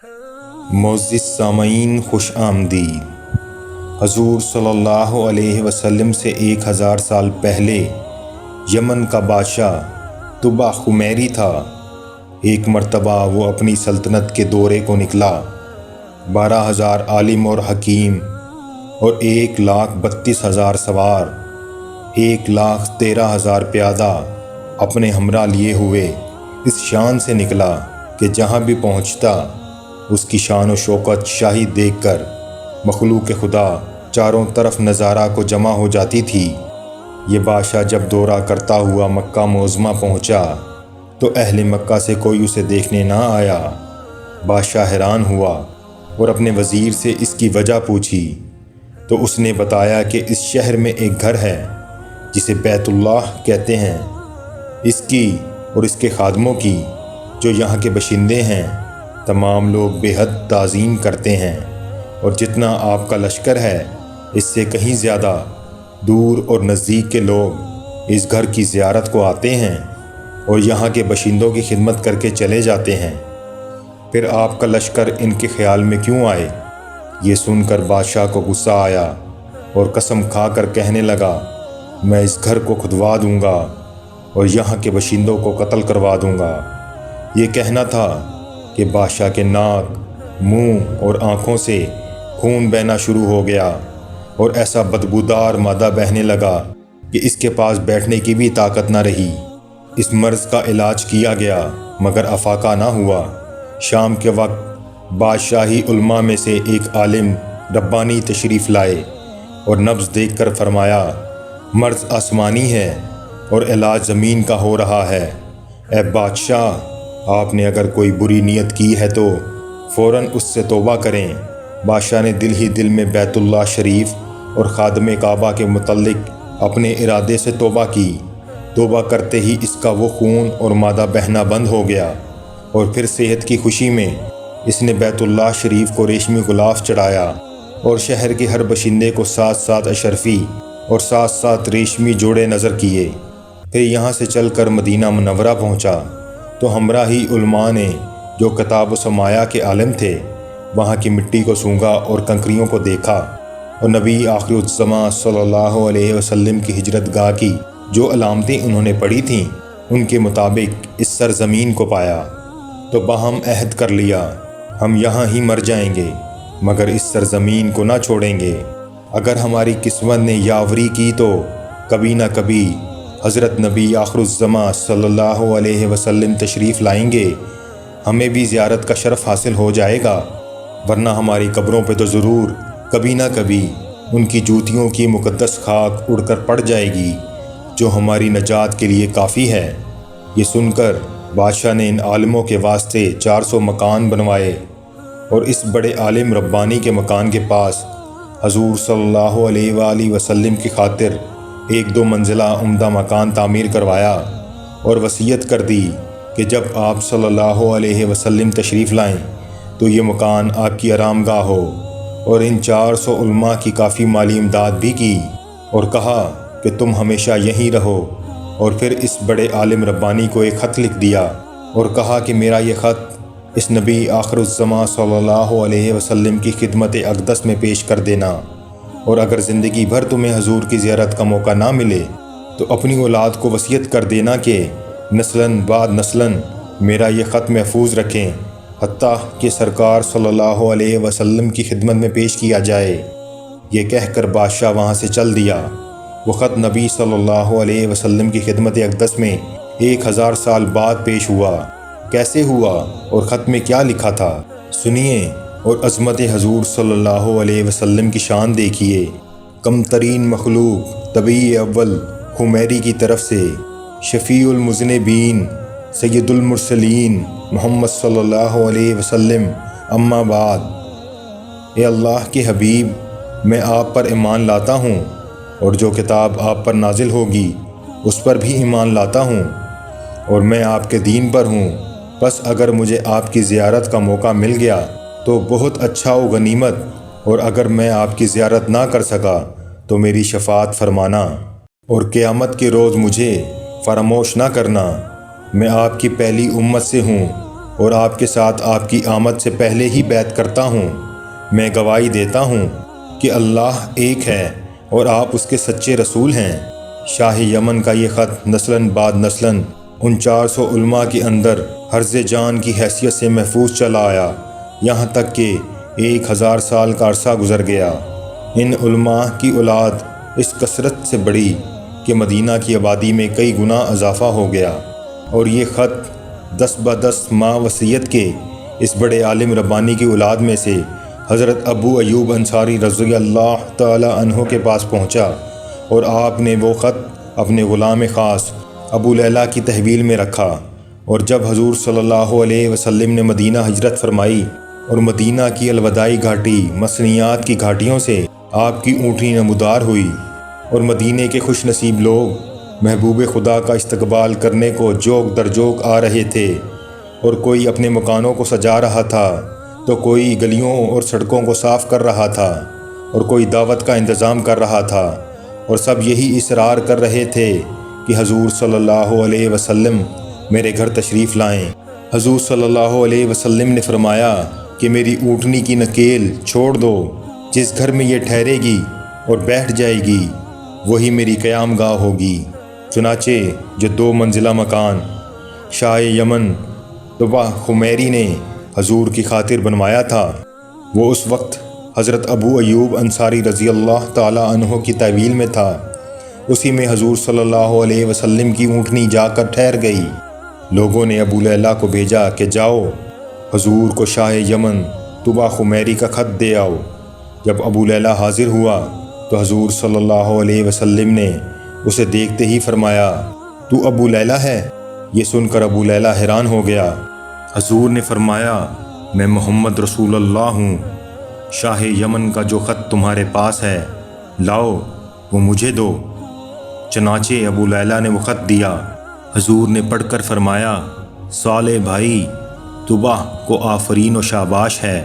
معزز سامعین خوش آمدید۔ حضور صلی اللہ علیہ وسلم سے 1000 سال پہلے یمن کا بادشاہ طبع خمیری تھا۔ ایک مرتبہ وہ اپنی سلطنت کے دورے کو نکلا۔ 12,000 عالم اور حکیم اور 1,32,000 سوار، 1,13,000 پیادہ اپنے ہمراہ لیے ہوئے اس شان سے نکلا کہ جہاں بھی پہنچتا اس کی شان و شوکت شاہی دیکھ کر مخلوق خدا چاروں طرف نظارہ کو جمع ہو جاتی تھی۔ یہ بادشاہ جب دورہ کرتا ہوا مکہ معظمہ پہنچا تو اہل مکہ سے کوئی اسے دیکھنے نہ آیا۔ بادشاہ حیران ہوا اور اپنے وزیر سے اس کی وجہ پوچھی تو اس نے بتایا کہ اس شہر میں ایک گھر ہے جسے بیت اللہ کہتے ہیں۔ اس کی اور اس کے خادموں کی جو یہاں کے باشندے ہیں تمام لوگ بے حد تعظیم کرتے ہیں، اور جتنا آپ کا لشکر ہے اس سے کہیں زیادہ دور اور نزدیک کے لوگ اس گھر کی زیارت کو آتے ہیں اور یہاں کے باشندوں کی خدمت کر کے چلے جاتے ہیں۔ پھر آپ کا لشکر ان کے خیال میں کیوں آئے؟ یہ سن کر بادشاہ کو غصہ آیا اور قسم کھا کر کہنے لگا، میں اس گھر کو کھدوا دوں گا اور یہاں کے باشندوں کو قتل کروا دوں گا۔ یہ کہنا تھا کہ بادشاہ کے ناک، منہ اور آنکھوں سے خون بہنا شروع ہو گیا اور ایسا بدبودار مادہ بہنے لگا کہ اس کے پاس بیٹھنے کی بھی طاقت نہ رہی۔ اس مرض کا علاج کیا گیا مگر افاقہ نہ ہوا۔ شام کے وقت بادشاہی علماء میں سے ایک عالم ربانی تشریف لائے اور نبض دیکھ کر فرمایا، مرض آسمانی ہے اور علاج زمین کا ہو رہا ہے۔ اے بادشاہ، آپ نے اگر کوئی بری نیت کی ہے تو فوراً اس سے توبہ کریں۔ بادشاہ نے دل ہی دل میں بیت اللہ شریف اور خادم کعبہ کے متعلق اپنے ارادے سے توبہ کی۔ توبہ کرتے ہی اس کا وہ خون اور مادہ بہنا بند ہو گیا، اور پھر صحت کی خوشی میں اس نے بیت اللہ شریف کو ریشمی غلاف چڑھایا اور شہر کے ہر باشندے کو 7 اشرفی اور 7 ریشمی جوڑے نظر کیے۔ پھر یہاں سے چل کر مدینہ منورہ پہنچا تو ہمراہی علماء نے جو کتاب و سمایا کے عالم تھے وہاں کی مٹی کو سونگھا اور کنکریوں کو دیکھا، اور نبی آخر الزماں صلی اللہ علیہ وسلم کی ہجرت گاہ کی جو علامتیں انہوں نے پڑھی تھیں ان کے مطابق اس سرزمین کو پایا، تو باہم عہد کر لیا، ہم یہاں ہی مر جائیں گے مگر اس سرزمین کو نہ چھوڑیں گے۔ اگر ہماری قسمت نے یاوری کی تو کبھی نہ کبھی حضرت نبی آخر الزماں صلی اللہ علیہ وسلم تشریف لائیں گے، ہمیں بھی زیارت کا شرف حاصل ہو جائے گا، ورنہ ہماری قبروں پہ تو ضرور کبھی نہ کبھی ان کی جوتیوں کی مقدس خاک اڑ کر پڑ جائے گی جو ہماری نجات کے لیے کافی ہے۔ یہ سن کر بادشاہ نے ان عالموں کے واسطے 400 مکان بنوائے، اور اس بڑے عالم ربانی کے مکان کے پاس حضور صلی اللہ علیہ وآلہ وسلم کی خاطر 1-2 منزلہ عمدہ مکان تعمیر کروایا، اور وصیت کر دی کہ جب آپ صلی اللہ علیہ وسلم تشریف لائیں تو یہ مکان آپ کی آرام گاہ ہو، اور ان 400 علماء کی کافی مالی امداد بھی کی، اور کہا کہ تم ہمیشہ یہیں رہو۔ اور پھر اس بڑے عالم ربانی کو ایک خط لکھ دیا اور کہا کہ میرا یہ خط اس نبی آخر الزماں صلی اللہ علیہ وسلم کی خدمت اقدس میں پیش کر دینا، اور اگر زندگی بھر تمہیں حضور کی زیارت کا موقع نہ ملے تو اپنی اولاد کو وصیت کر دینا کہ نسلاً بعد نسلاً میرا یہ خط محفوظ رکھیں حتیٰ کہ سرکار صلی اللہ علیہ وسلم کی خدمت میں پیش کیا جائے۔ یہ کہہ کر بادشاہ وہاں سے چل دیا۔ وہ خط نبی صلی اللہ علیہ وسلم کی خدمت اقدس میں 1000 سال بعد پیش ہوا۔ کیسے ہوا اور خط میں کیا لکھا تھا سنیے، اور عظمت حضور صلی اللہ علیہ وسلم کی شان دیکھیے۔ کم ترین مخلوق طبی اول خمیری کی طرف سے شفیع المذنبین سید المرسلین محمد صلی اللہ علیہ وسلم، اما بعد۔ اے اللہ کے حبیب، میں آپ پر ایمان لاتا ہوں اور جو کتاب آپ پر نازل ہوگی اس پر بھی ایمان لاتا ہوں، اور میں آپ کے دین پر ہوں۔ بس اگر مجھے آپ کی زیارت کا موقع مل گیا تو بہت اچھا و غنیمت، اور اگر میں آپ کی زیارت نہ کر سکا تو میری شفاعت فرمانا، اور قیامت کے روز مجھے فراموش نہ کرنا۔ میں آپ کی پہلی امت سے ہوں اور آپ کے ساتھ آپ کی آمد سے پہلے ہی بیعت کرتا ہوں۔ میں گواہی دیتا ہوں کہ اللہ ایک ہے اور آپ اس کے سچے رسول ہیں۔ شاہ یمن کا یہ خط نسلاً بعد نسلاً ان 400 علماء کے اندر حرز جان کی حیثیت سے محفوظ چلا آیا، یہاں تک کہ 1000 سال کا عرصہ گزر گیا۔ ان علماء کی اولاد اس کثرت سے بڑھی کہ مدینہ کی آبادی میں کئی گنا اضافہ ہو گیا، اور یہ خط 10 ب10 ماہ وصیت کے اس بڑے عالم ربانی کی اولاد میں سے حضرت ابو ایوب انصاری رضی اللہ تعالی عنہ کے پاس پہنچا، اور آپ نے وہ خط اپنے غلام خاص ابو لیلہ کی تحویل میں رکھا۔ اور جب حضور صلی اللہ علیہ وسلم نے مدینہ ہجرت فرمائی اور مدینہ کی الوداعی گھاٹی مسنیات کی گھاٹیوں سے آپ کی اونٹنی نمودار ہوئی، اور مدینے کے خوش نصیب لوگ محبوب خدا کا استقبال کرنے کو جوک در جوک آ رہے تھے، اور کوئی اپنے مکانوں کو سجا رہا تھا تو کوئی گلیوں اور سڑکوں کو صاف کر رہا تھا، اور کوئی دعوت کا انتظام کر رہا تھا، اور سب یہی اصرار کر رہے تھے کہ حضور صلی اللہ علیہ وسلم میرے گھر تشریف لائیں۔ حضور صلی اللہ علیہ وسلم نے فرمایا کہ میری اونٹنی کی نکیل چھوڑ دو، جس گھر میں یہ ٹھہرے گی اور بیٹھ جائے گی وہی میری قیام گاہ ہوگی۔ چنانچہ جو 2 منزلہ مکان شاہ یمن طبع خمیری نے حضور کی خاطر بنوایا تھا، وہ اس وقت حضرت ابو ایوب انصاری رضی اللہ تعالی عنہ کی تحویل میں تھا۔ اسی میں حضور صلی اللہ علیہ وسلم کی اونٹنی جا کر ٹھہر گئی۔ لوگوں نے ابو لیلہ کو بھیجا کہ جاؤ حضور کو شاہ یمن طبع خمیری کا خط دے آؤ۔ جب ابو لیلہ حاضر ہوا تو حضور صلی اللہ علیہ وسلم نے اسے دیکھتے ہی فرمایا، تو ابو لیلہ ہے؟ یہ سن کر ابو لیلہ حیران ہو گیا۔ حضور نے فرمایا، میں محمد رسول اللہ ہوں۔ شاہ یمن کا جو خط تمہارے پاس ہے لاؤ، وہ مجھے دو۔ چنانچہ ابو لیلہ نے وہ خط دیا۔ حضور نے پڑھ کر فرمایا، صالح بھائی، طبع کو آفرین و شاباش ہے۔